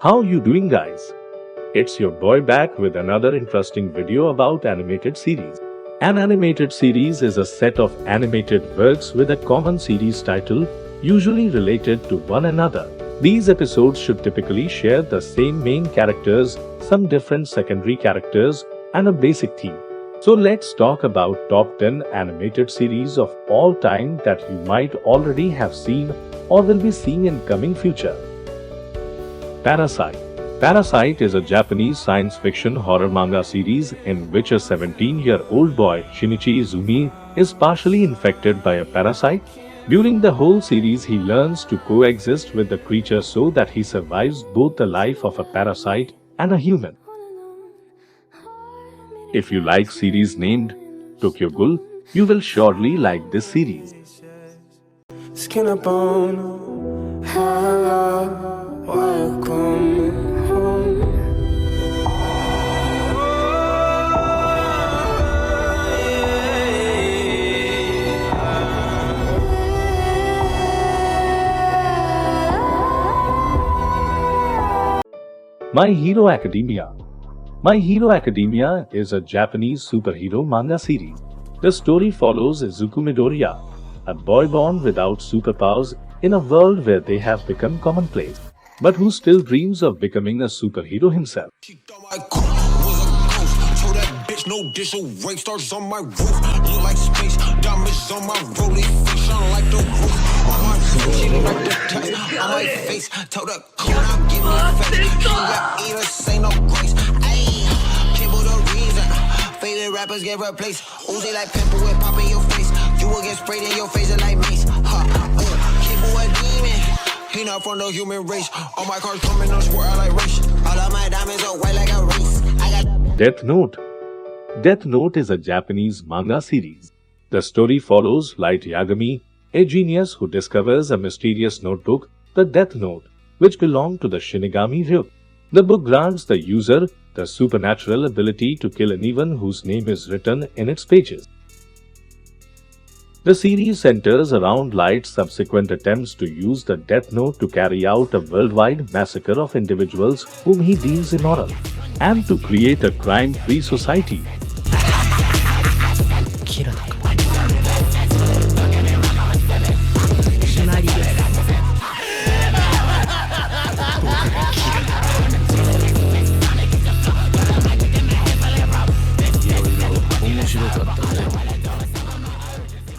How you doing guys? It's your boy back with another interesting video about animated series. An animated series is a set of animated works with a common series title, usually related to one another. These episodes should typically share the same main characters, some different secondary characters, and a basic theme. So let's talk about top 10 animated series of all time that you might already have seen or will be seeing in coming future. Parasite. Parasite is a Japanese science fiction horror manga series in which a 17-year-old boy, Shinichi Izumi, is partially infected by a parasite. During the whole series, he learns to coexist with the creature so that he survives both the life of a parasite and a human. If you like series named Tokyo Ghoul, you will surely like this series. Skin up on welcome home. My Hero Academia. My Hero Academia is a Japanese superhero manga series. The story follows Izuku Midoriya, a boy born without superpowers in a world where they have become commonplace, but who still dreams of becoming a superhero himself. No dish, so rape stars on my roof. Look like space, diamonds on my rollie fish, shine like the roof. On my roof, she look like the text on my face. Told her, come on, give me a face. She got eat her, say no grace. Ayy, people the reason. Favorite rappers get replaced. Uzi like pimple with pop in your face. You will get sprayed in your face and like mace. People a demon. He not from the human race. All my cars coming on sport, I like race. All of my diamonds are white like a race. I got Death Note. Death Note is a Japanese manga series. The story follows Light Yagami, a genius who discovers a mysterious notebook, the Death Note, which belonged to the Shinigami Ryuk. The book grants the user the supernatural ability to kill anyone whose name is written in its pages. The series centers around Light's subsequent attempts to use the Death Note to carry out a worldwide massacre of individuals whom he deems immoral, and to create a crime-free society.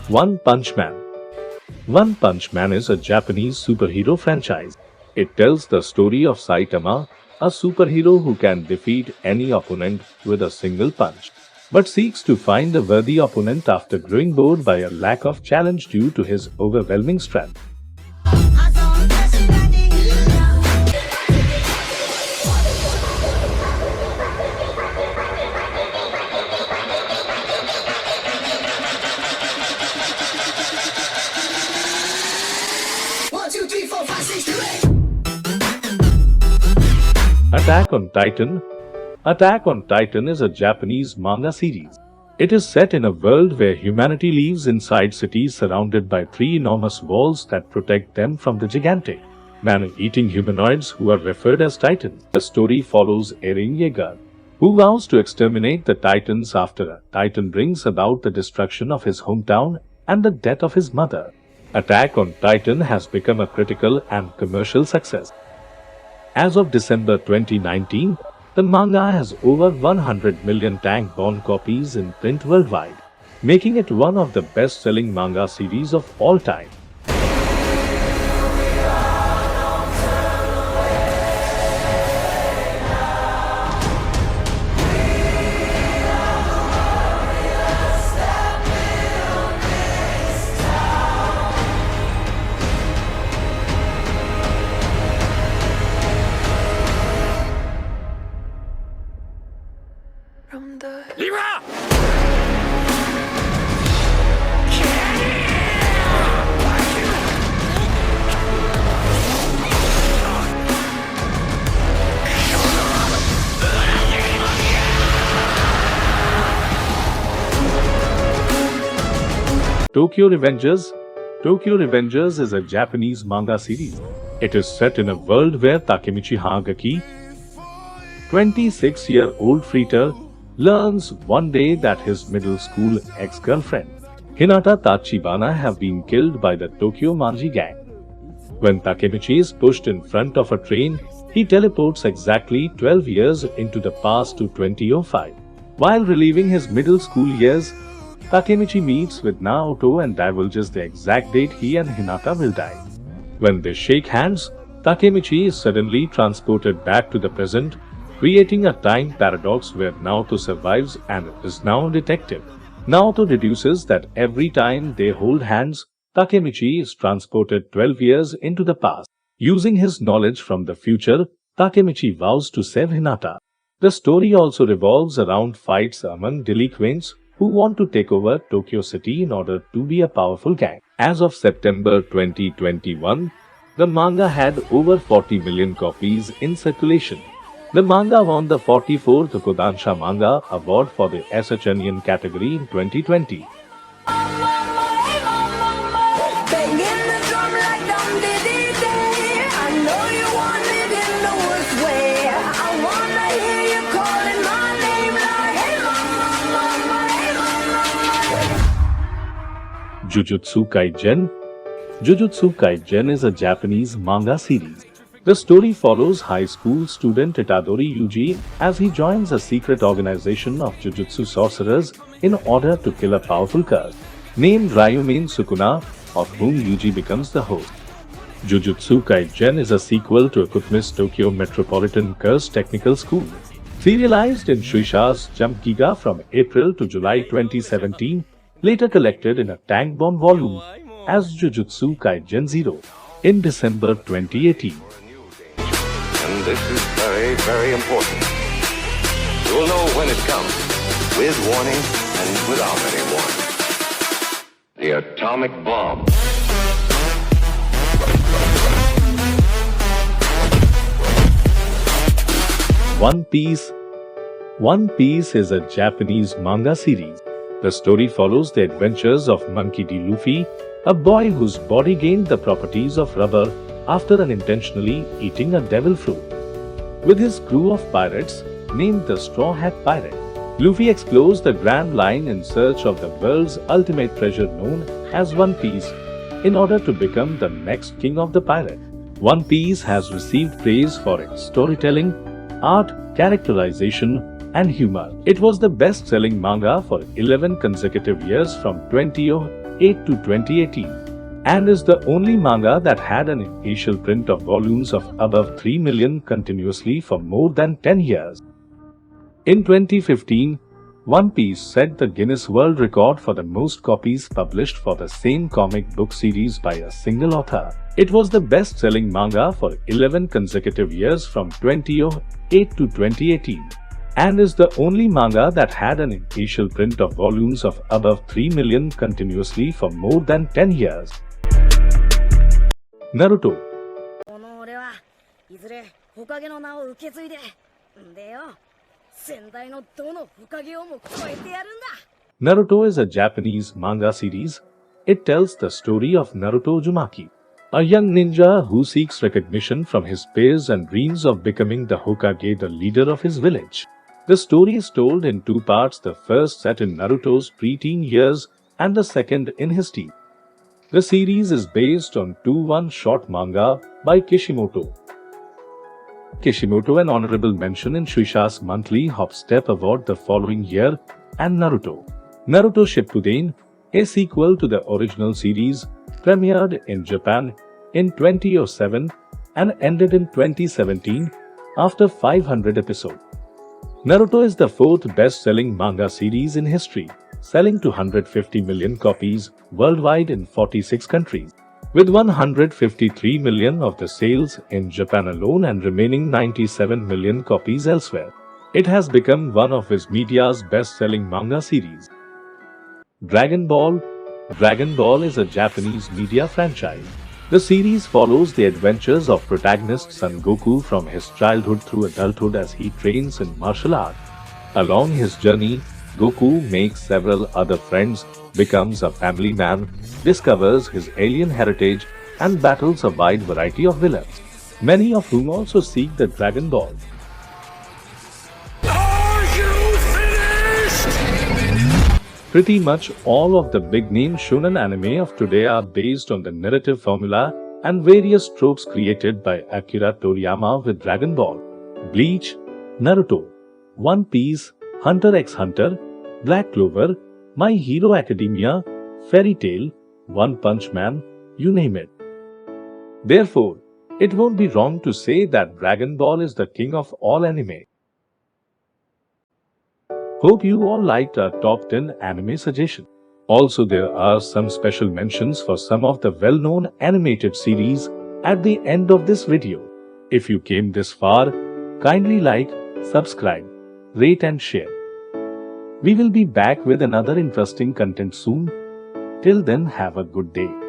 One Punch Man. One Punch Man is a Japanese superhero franchise. It tells the story of Saitama, a superhero who can defeat any opponent with a single punch, but seeks to find a worthy opponent after growing bored by a lack of challenge due to his overwhelming strength. Attack on Titan. Attack on Titan is a Japanese manga series. It is set in a world where humanity lives inside cities surrounded by three enormous walls that protect them from the gigantic, man-eating humanoids who are referred as Titans. The story follows Eren Yeager, who vows to exterminate the Titans after a Titan brings about the destruction of his hometown and the death of his mother. Attack on Titan has become a critical and commercial success. As of December 2019, the manga has over 100 million tank-bound copies in print worldwide, making it one of the best-selling manga series of all time. From the Tokyo Revengers. Tokyo Revengers is a Japanese manga series. It is set in a world where Takemichi Hagaki, 26-year-old fighter, learns one day that his middle school ex-girlfriend, Hinata Tachibana, have been killed by the Tokyo Manji gang. When Takemichi is pushed in front of a train, he teleports exactly 12 years into the past to 2005. While reliving his middle school years, Takemichi meets with Naoto and divulges the exact date he and Hinata will die. When they shake hands, Takemichi is suddenly transported back to the present, creating a time paradox where Naoto survives and is now a detective. Naoto deduces that every time they hold hands, Takemichi is transported 12 years into the past. Using his knowledge from the future, Takemichi vows to save Hinata. The story also revolves around fights among delinquents who want to take over Tokyo City in order to be a powerful gang. As of September 2021, the manga had over 40 million copies in circulation. The manga won the 44th Kodansha Manga Award for the SHNN category in 2020. Jujutsu Kaisen. Jujutsu Kaisen is a Japanese manga series. The story follows high school student Itadori Yuji as he joins a secret organization of Jujutsu sorcerers in order to kill a powerful curse named Ryumin Sukuna, of whom Yuji becomes the host. Jujutsu Kaisen is a sequel to Akutami's Tokyo Metropolitan Curse Technical School, serialized in Shueisha's Jump Giga from April to July 2017, later collected in a Tankbon volume as Jujutsu Kaisen Zero in December 2018. And this is very, very important. You'll know when it comes, with warning and without any warning. The atomic bomb. One Piece. One Piece is a Japanese manga series. The story follows the adventures of Monkey D. Luffy, a boy whose body gained the properties of rubber after unintentionally eating a devil fruit. With his crew of pirates, named the Straw Hat Pirate, Luffy explores the Grand Line in search of the world's ultimate treasure known as One Piece, in order to become the next king of the pirate. One Piece has received praise for its storytelling, art, characterization, and humor. It was the best-selling manga for 11 consecutive years from 2008 to 2018. And is the only manga that had an initial print of volumes of above 3 million continuously for more than 10 years. In 2015, One Piece set the Guinness World Record for the most copies published for the same comic book series by a single author. It was the best-selling manga for 11 consecutive years from 2008 to 2018. And is the only manga that had an initial print of volumes of above 3 million continuously for more than 10 years. Naruto. Naruto is a Japanese manga series. It tells the story of Naruto Uzumaki, a young ninja who seeks recognition from his peers and dreams of becoming the Hokage, the leader of his village. The story is told in two parts, the first set in Naruto's preteen years and the second in his teens. The series is based on two one-shot manga by Kishimoto. Kishimoto an honorable mention in Shueisha's monthly Hop Step Award the following year, and Naruto. Naruto Shippuden, a sequel to the original series, premiered in Japan in 2007 and ended in 2017 after 500 episodes. Naruto is the fourth best-selling manga series in history, selling 250 million copies worldwide in 46 countries, with 153 million of the sales in Japan alone and remaining 97 million copies elsewhere. It has become one of Viz Media's best-selling manga series. Dragon Ball. Dragon Ball is a Japanese media franchise. The series follows the adventures of protagonist Son Goku from his childhood through adulthood as he trains in martial arts. Along his journey, Goku makes several other friends, becomes a family man, discovers his alien heritage, and battles a wide variety of villains, many of whom also seek the Dragon Ball. Pretty much all of the big-name shonen anime of today are based on the narrative formula and various tropes created by Akira Toriyama with Dragon Ball, Bleach, Naruto, One Piece, Hunter x Hunter, Black Clover, My Hero Academia, Fairy Tail, One Punch Man, you name it. Therefore, it won't be wrong to say that Dragon Ball is the king of all anime. Hope you all liked our top 10 anime suggestion. Also, there are some special mentions for some of the well-known animated series at the end of this video. If you came this far, kindly like, subscribe, rate and share. We will be back with another interesting content soon. Till then, have a good day.